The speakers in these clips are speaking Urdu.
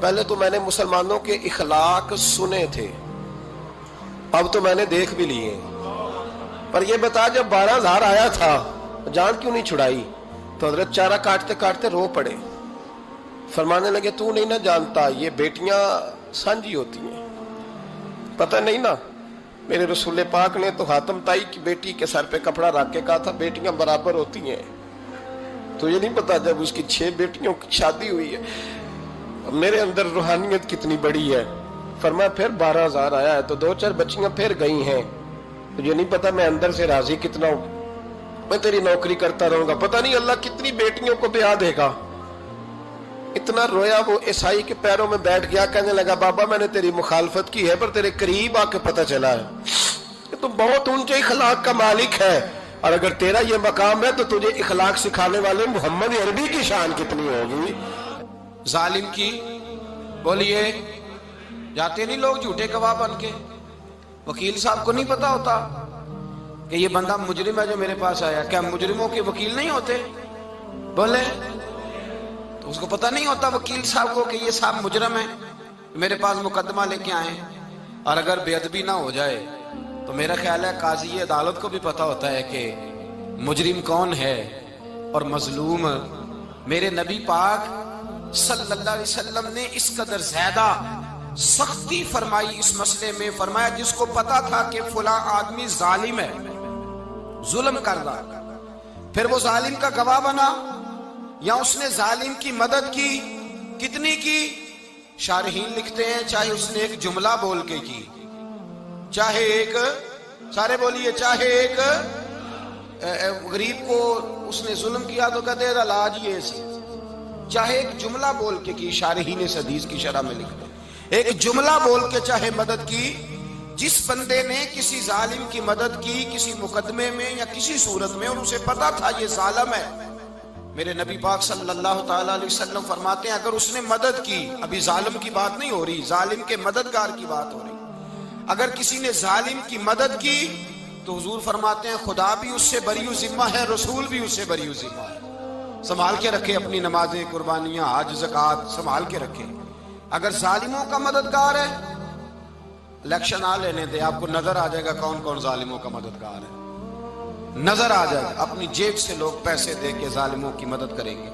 پہلے تو میں نے مسلمانوں کے اخلاق سنے تھے، اب تو میں نے دیکھ بھی لیے، پر یہ بتا جب 12,000 آیا تھا جان کیوں نہیں چھڑائی؟ تو حضرت چارہ کاٹتے کاٹتے رو پڑے، فرمانے لگے تو نہیں نہ جانتا یہ بیٹیاں سانجھی ہوتی ہیں، پتہ نہیں نا، میرے رسول پاک نے تو حاتم تائی کی بیٹی کے سر پہ کپڑا رکھ کے کہا تھا بیٹیاں برابر ہوتی ہیں، تو یہ نہیں پتا جب اس کی 6 بیٹیوں کی شادی ہوئی ہے میرے اندر روحانیت کتنی بڑی ہے۔ فرمایا پھر 12,000 آیا ہے تو 2-4 بچیاں پھر گئی ہیں، تو یہ نہیں پتا میں اندر سے راضی کتنا ہوں، میں تیری نوکری کرتا رہوں گا، پتہ نہیں اللہ کتنی بیٹیوں کو بیاہ دے گا۔ اتنا رویا وہ عیسائی کے پیروں میں بیٹھ گیا، کہنے لگا بابا میں نے تیری مخالفت کی ہے پر تیرے قریب آ کے پتہ چلا ہے کہ تو بہت اونچے اخلاق کا مالک ہے، اور اگر تیرا یہ مقام ہے تو تجھے اخلاق سکھانے والے محمد عربی کی شان کتنی ہوگی۔ ظالم کی بولیے جاتے نہیں لوگ جھوٹے گواہ بن کے، وکیل صاحب کو نہیں پتا ہوتا کہ یہ بندہ مجرم ہے جو میرے پاس آیا، کیا مجرموں کے وکیل نہیں ہوتے؟ بولے تو اس کو پتہ نہیں ہوتا وکیل صاحب کو کہ یہ صاحب مجرم ہے، میرے پاس مقدمہ لے کے آئے، اور اگر بے ادبی نہ ہو جائے تو میرا خیال ہے قاضی عدالت کو بھی پتہ ہوتا ہے کہ مجرم کون ہے اور مظلوم۔ میرے نبی پاک صلی اللہ علیہ وسلم نے اس قدر زیادہ سختی فرمائی اس مسئلے میں، فرمایا جس کو پتا تھا کہ فلاں آدمی ظالم ہے، ظلم کر رہا، پھر وہ ظالم کا گواہ بنا یا اس نے ظالم کی مدد کی، کتنی کی؟ شارحین لکھتے ہیں چاہے اس نے ایک جملہ بول کے کی، چاہے ایک، سارے بولیے، چاہے ایک غریب کو اس نے ظلم کیا تو کہتے ہیں علاج یہ سی، چاہے ایک جملہ بول کے کی، شارحین اس حدیث کی شرح میں لکھتے ہیں ایک جملہ بول کے چاہے مدد کی، جس بندے نے کسی ظالم کی مدد کی کسی مقدمے میں یا کسی صورت میں اور اسے پتا تھا یہ ظالم ہے، میرے نبی پاک صلی اللہ تعالی علیہ وسلم فرماتے ہیں اگر اس نے مدد کی، ابھی ظالم کی بات نہیں ہو رہی، ظالم کے مددگار کی بات ہو رہی، اگر کسی نے ظالم کی مدد کی تو حضور فرماتے ہیں خدا بھی اس سے بری و ذمہ ہے، رسول بھی اس سے بری و ذمہ ہے۔ سنبھال کے رکھے اپنی نمازیں، قربانیاں، حج، زکوٰۃ سنبھال کے رکھے۔ اگر ظالموں کا مددگار ہے، الیکشن آ لینے دے، آپ کو نظر آ جائے گا کون کون ظالموں کا مددگار ہے، نظر آ جائے گا۔ اپنی جیب سے لوگ پیسے دے کے ظالموں کی مدد کریں گے،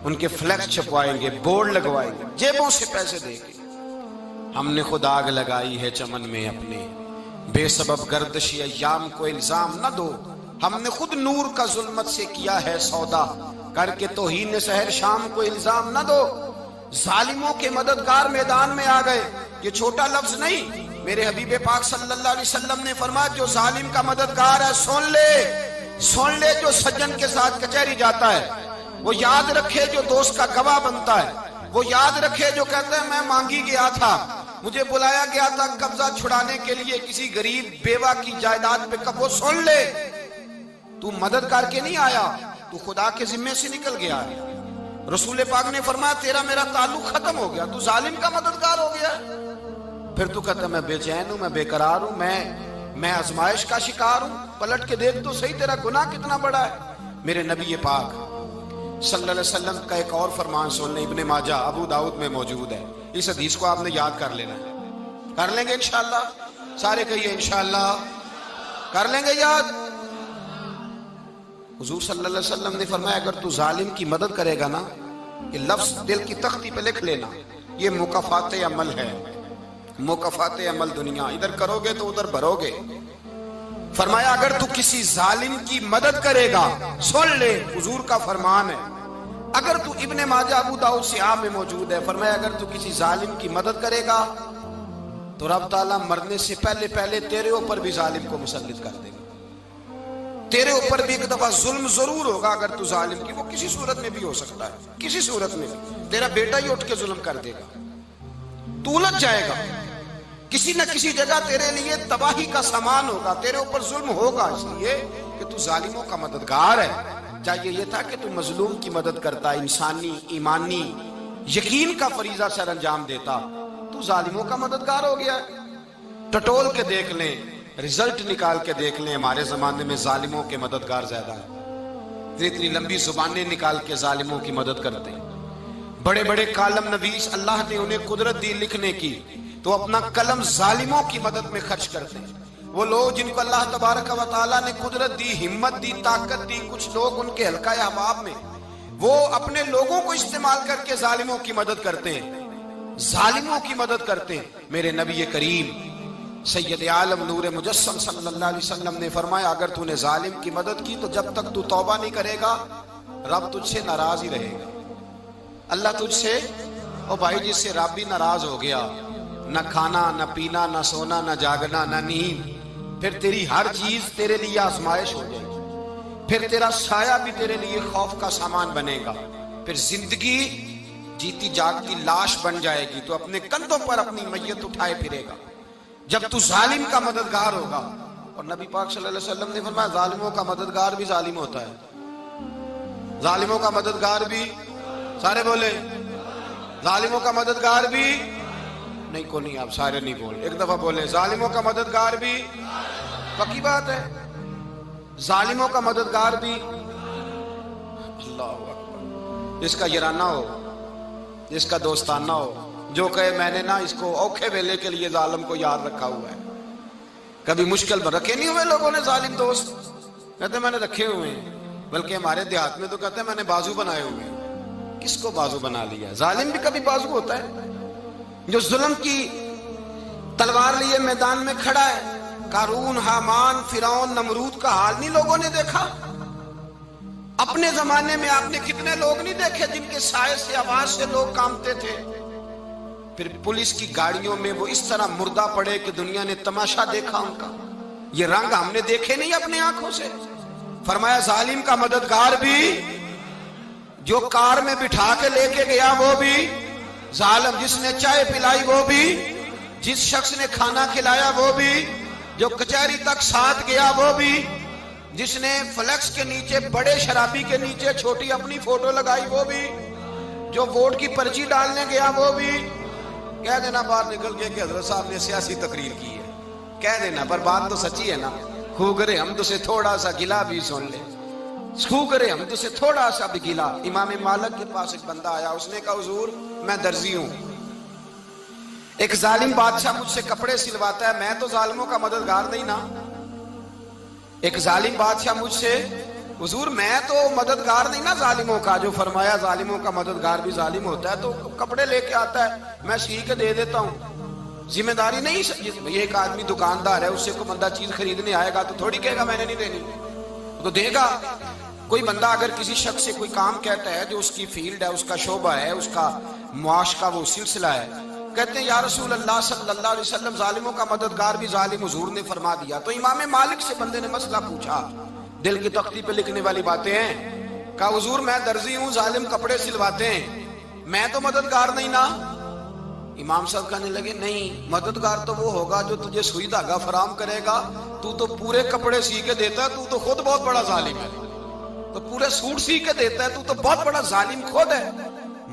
ان کے فلیکس چھپوائیں گے، بورڈ لگوائیں گے، جیبوں سے پیسے دے کے۔ ہم نے خود آگ لگائی ہے چمن میں اپنے، بے سبب گردشی ایام کو الزام نہ دو، ہم نے خود نور کا ظلمت سے کیا ہے سودا، کر کے توہین سحر شام کو الزام نہ دو۔ ظالموں کے مددگار میدان میں آ گئے، یہ چھوٹا لفظ نہیں، میرے حبیب پاک صلی اللہ علیہ وسلم نے فرمایا جو ظالم کا مددگار ہے سن لے جو سجن کے ساتھ کچہری جاتا ہے، وہ یاد رکھے جو دوست کا گواہ بنتا ہے، وہ یاد رکھے جو کہتا ہے میں مانگی گیا تھا، مجھے بلایا گیا تھا قبضہ چھڑانے کے لیے کسی غریب بیوہ کی جائیداد پہ، کب وہ سن لے تو مدد کر کے نہیں آیا، تو خدا کے ذمے سے نکل گیا ہے۔ رسول پاک نے فرمایا تیرا میرا تعلق ختم ہو گیا، تو ظالم کا مددگار ہو گیا، پھر تو کہتا میں بے چین ہوں، میں بے قرار ہوں، میں آزمائش کا شکار ہوں، پلٹ کے دیکھ تو صحیح تیرا گناہ کتنا بڑا ہے۔ میرے نبی پاک صلی اللہ علیہ وسلم کا ایک اور فرمان سن لیں، ابن ماجہ ابو داؤد میں موجود ہے، اس حدیث کو آپ نے یاد کر لینا ہے، کر لیں گے انشاءاللہ، سارے کہیے انشاءاللہ کر لیں گے یاد۔ حضور صلی اللہ علیہ وسلم نے فرمایا اگر تو ظالم کی مدد کرے گا نا، یہ لفظ دل کی تختی پہ لکھ لینا، یہ مکافات عمل ہے، مکافات عمل دنیا، ادھر کرو گے تو ادھر بھرو گے۔ فرمایا اگر تو کسی ظالم کی مدد کرے گا، سن لے حضور کا فرمان ہے، اگر تو ابن ماجہ ابو داؤد سیاہ میں موجود ہے، فرمایا اگر تو کسی ظالم کی مدد کرے گا تو رب تعالیٰ مرنے سے پہلے پہلے تیرے اوپر بھی ظالم کو مسلط کر دے گا، تیرے اوپر بھی ایک دفعہ ظلم ضرور ہوگا اگر تو ظالم کی، وہ کسی صورت میں بھی ہو سکتا ہے، کسی صورت میں بھی تیرا بیٹا ہی اٹھ کے ظلم کر دے گا، تو الجھ جائے گا، کسی نہ کسی جگہ تیرے لیے تباہی کا سامان ہوگا، تیرے اوپر ظلم ہوگا، اس لیے کہ تو ظالموں کا مددگار ہے۔ چاہیے یہ تھا کہ تو مظلوم کی مدد کرتا، انسانی ایمانی یقین کا فریضہ سر انجام دیتا، تو ظالموں کا مددگار ہو گیا۔ ٹٹول کے دیکھ لیں، رزلٹ نکال کے دیکھ لیں، ہمارے زمانے میں ظالموں کے مددگار زیادہ ہیں، اتنی لمبی زبانیں نکال کے ظالموں کی مدد کرتے ہیں، بڑے بڑے کالم نویس اللہ نے انہیں قدرت دی لکھنے کی، تو اپنا قلم ظالموں کی مدد میں خرچ کرتے ہیں۔ وہ لوگ جن کو اللہ تبارک و تعالیٰ نے قدرت دی، ہمت دی، طاقت دی، کچھ لوگ ان کے حلقہ احباب میں، وہ اپنے لوگوں کو استعمال کر کے ظالموں کی مدد کرتے ہیں، ظالموں کی مدد کرتے ہیں۔ میرے نبی کریم سید عالم نور مجسم صلی اللہ علیہ وسلم نے فرمایا، اگر تو نے ظالم کی مدد کی تو جب تک تو توبہ نہیں کرے گا رب تجھ سے ناراض ہی رہے گا۔ اللہ تجھ سے، او بھائی جس سے رب بھی ناراض ہو گیا، نہ کھانا نہ پینا نہ سونا نہ جاگنا نہ نیند، پھر تیری ہر چیز تیرے لیے آزمائش ہو جائے گی، پھر تیرا سایہ بھی تیرے لیے خوف کا سامان بنے گا، پھر زندگی جیتی جاگتی لاش بن جائے گی، تو اپنے کندھوں پر اپنی میت اٹھائے پھرے گا جب تو ظالم کا مددگار ہوگا۔ اور نبی پاک صلی اللہ علیہ وسلم نے فرمایا ظالموں کا مددگار بھی ظالم ہوتا ہے، ظالموں کا مددگار بھی، سارے بولے ظالموں کا مددگار بھی نہیں، کو نہیں، آپ سارے نہیں بولے، ایک دفعہ بولے ظالموں کا مددگار بھی، پکی بات ہے، ظالموں کا مددگار بھی۔ اللہ اکبر، جس کا یارانہ ہو، جس کا دوستانہ ہو، جو کہے میں نے نا اس کو اوکھے ویلے کے لیے ظالم کو یاد رکھا ہوا ہے۔ کبھی مشکل میں رکھے نہیں ہوئے لوگوں نے ظالم دوست؟ کہتے میں نے رکھے ہوئے ہیں، بلکہ ہمارے دیہات میں تو کہتے ہیں میں نے بازو بنائے ہوئے ہیں۔ کس کو بازو بنا لیا؟ ظالم بھی کبھی بازو ہوتا ہے، جو ظلم کی تلوار لیے میدان میں کھڑا ہے۔ قارون، حامان، فرعون، نمرود کا حال نہیں لوگوں نے دیکھا؟ اپنے زمانے میں آپ نے کتنے لوگ نہیں دیکھے جن کے سائے سے، آواز سے لوگ کانپتے تھے؟ پھر پولیس کی گاڑیوں میں وہ اس طرح مردہ پڑے کہ دنیا نے تماشا دیکھا ان کا۔ یہ رنگ ہم نے دیکھے نہیں اپنے آنکھوں سے۔ فرمایا ظالم کا مددگار بھی، جو کار میں بٹھا کے لے کے گیا وہ بھی ظالم، جس نے چائے پلائی وہ بھی، جس شخص نے کھانا کھلایا وہ بھی، جو کچہری تک ساتھ گیا وہ بھی، جس نے فلیکس کے نیچے، بڑے شرابی کے نیچے چھوٹی اپنی فوٹو لگائی وہ بھی، جو ووٹ کی پرچی ڈالنے گیا وہ بھی۔ کہہ دینا باہر نکل کے کہ حضرت صاحب نے سیاسی تقریر کی ہے، کہہ دینا، پر بات تو سچی ہے نا۔ خو کرے ہم تو سے تھوڑا سا گلا بھی سن لے، خو کرے ہم تو سے تھوڑا سا بھی گلا۔ امام مالک کے پاس ایک بندہ آیا، اس نے کہا حضور میں درزی ہوں، ایک ظالم بادشاہ مجھ سے کپڑے سلواتا ہے، میں تو ظالموں کا مددگار نہیں نا۔ ایک ظالم بادشاہ مجھ سے، حضور میں تو مددگار نہیں نا ظالموں کا، جو فرمایا ظالموں کا مددگار بھی ظالم ہوتا ہے، تو کپڑے لے کے آتا ہے میں سی کے دے دیتا ہوں، ذمہ داری نہیں۔ ایک آدمی دکاندار ہے، اس سے کوئی بندہ چیز خریدنے آئے گا تو تھوڑی کہے گا میں نے نہیں دینی، تو دے گا۔ کوئی بندہ اگر کسی شخص سے کوئی کام کہتا ہے جو اس کی فیلڈ ہے، اس کا شعبہ ہے، اس کا معاش کا وہ سلسلہ ہے، کہتے ہیں یا رسول اللہ صلی اللہ علیہ وسلم ظالموں کا مددگار بھی ظالم، حضور نے فرما دیا۔ تو امام مالک سے بندے نے مسئلہ پوچھا، دل کی تختی پہ لکھنے والی باتیں ہیں، کہا حضور میں درزی ہوں، ظالم کپڑے سلواتے ہیں، میں تو مددگار نہیں نا۔ امام صاحب کہنے لگے نہیں، مددگار تو وہ ہوگا جو تجھے سوئی دھاگا فراہم کرے گا، تو پورے کپڑے سی کے دیتا ہے، تو خود بہت بڑا ظالم ہے، تو پورے سوٹ سی کے دیتا ہے، تو بہت بڑا ظالم خود ہے۔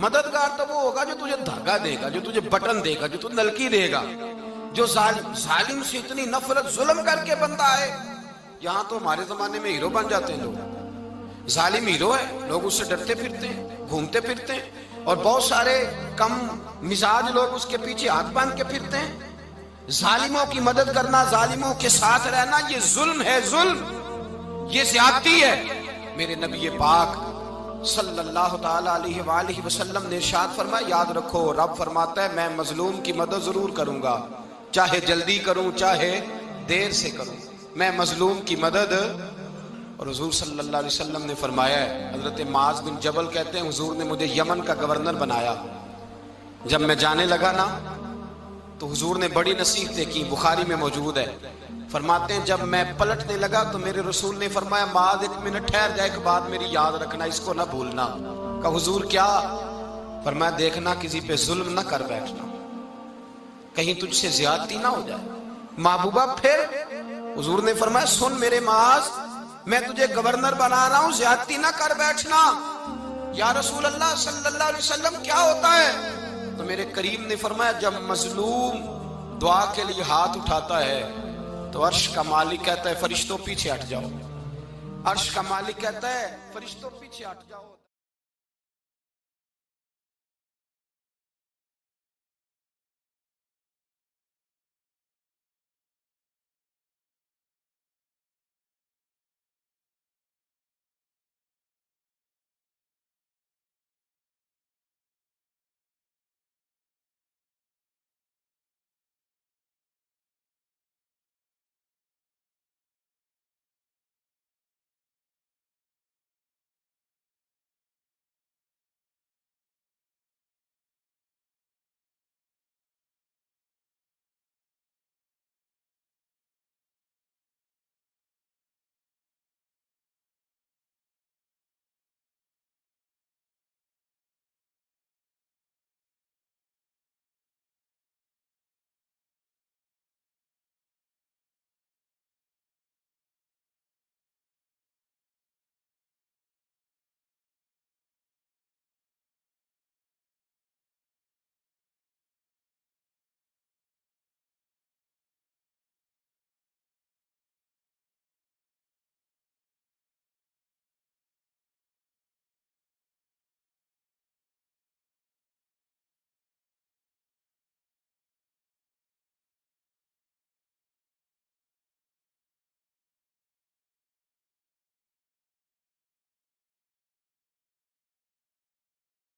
مددگار تو وہ ہوگا جو تجھے دھاگا دے گا، جو تجھے بٹن دے گا، جو تجھے نلکی دے گا۔ جو ظالم سے اتنی نفرت، ظلم کر کے بندہ آئے، یہاں تو ہمارے زمانے میں ہیرو بن جاتے ہیں لوگ، ظالم ہیرو ہے، لوگ اس سے ڈرتے پھرتے ہیں، گھومتے پھرتے ہیں، اور بہت سارے کم مزاج لوگ اس کے پیچھے ہاتھ باندھ کے پھرتے ہیں۔ ظالموں کی مدد کرنا، ظالموں کے ساتھ رہنا، یہ ظلم ہے، ظلم، یہ زیادتی ہے۔ میرے نبی پاک صلی اللہ تعالی علیہ وآلہ وسلم نے ارشاد فرمایا، یاد رکھو رب فرماتا ہے میں مظلوم کی مدد ضرور کروں گا، چاہے جلدی کروں چاہے دیر سے کروں، میں مظلوم کی مدد۔ اور حضور صلی اللہ علیہ وسلم نے فرمایا ہے، حضرت معاذ بن جبل کہتے ہیں حضور نے مجھے یمن کا گورنر بنایا، جب میں جانے لگا نا تو حضور نے بڑی نصیحتیں کی، بخاری میں موجود ہے، فرماتے ہیں جب میں پلٹنے لگا تو میرے رسول نے فرمایا معاذ ایک منٹ ٹھہر جا، ایک بات میری یاد رکھنا، اس کو نہ بھولنا۔ کہا حضور کیا؟ فرمایا دیکھنا کسی پہ ظلم نہ کر بیٹھنا، کہیں تجھ سے زیادتی نہ ہو جائے۔ محبوبہ پھر حضور نے فرمایا سن میرے معاذ، میں تجھے گورنر بنا رہا ہوں، زیادتی نہ کر بیٹھنا۔ یا رسول اللہ صلی اللہ علیہ وسلم کیا ہوتا ہے؟ تو میرے کریم نے فرمایا جب مظلوم دعا کے لیے ہاتھ اٹھاتا ہے تو عرش کا مالک کہتا ہے فرشتوں پیچھے ہٹ جاؤ، عرش کا مالک کہتا ہے فرشتوں پیچھے ہٹ جاؤ۔